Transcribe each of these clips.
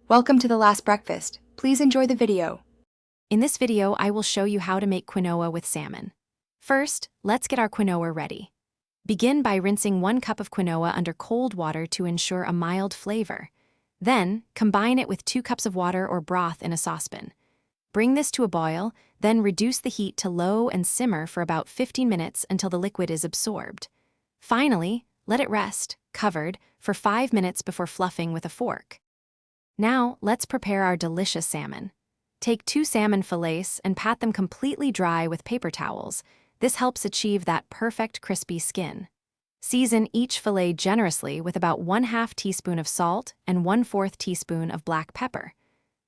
Welcome to the last breakfast. Please enjoy the video. In this video, I will show you how to make quinoa with salmon. First, let's get our quinoa ready. Begin by rinsing 1 cup of quinoa under cold water to ensure a mild flavor. Then, combine it with 2 cups of water or broth in a saucepan. Bring this to a boil, then reduce the heat to low and simmer for about 15 minutes until the liquid is absorbed. Finally, let it rest, covered, for 5 minutes before fluffing with a fork. Now, let's prepare our delicious salmon. Take 2 salmon fillets and pat them completely dry with paper towels. This helps achieve that perfect crispy skin. Season each fillet generously with about 1/2 teaspoon of salt and 1/4 teaspoon of black pepper.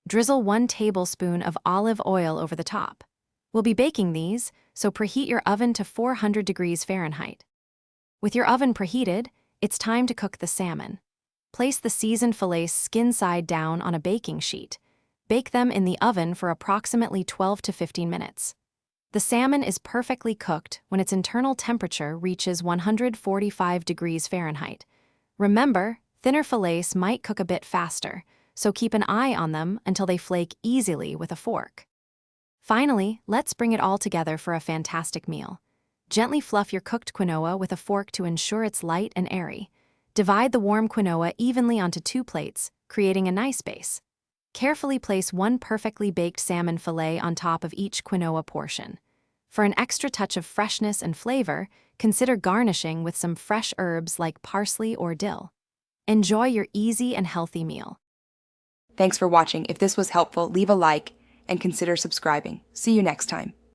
Drizzle 1 tablespoon of olive oil over the top. We'll be baking these, so preheat your oven to 400 degrees Fahrenheit. With your oven preheated, it's time to cook the salmon. Place the seasoned fillets skin side down on a baking sheet. Bake them in the oven for approximately 12 to 15 minutes. The salmon is perfectly cooked when its internal temperature reaches 145 degrees Fahrenheit. Remember, thinner fillets might cook a bit faster, so keep an eye on them until they flake easily with a fork. Finally, let's bring it all together for a fantastic meal. Gently fluff your cooked quinoa with a fork to ensure it's light and airy. Divide the warm quinoa evenly onto 2 plates, creating a nice base. Carefully place 1 perfectly baked salmon fillet on top of each quinoa portion. For an extra touch of freshness and flavor, consider garnishing with some fresh herbs like parsley or dill. Enjoy your easy and healthy meal. Thanks for watching. If this was helpful, leave a like and consider subscribing. See you next time.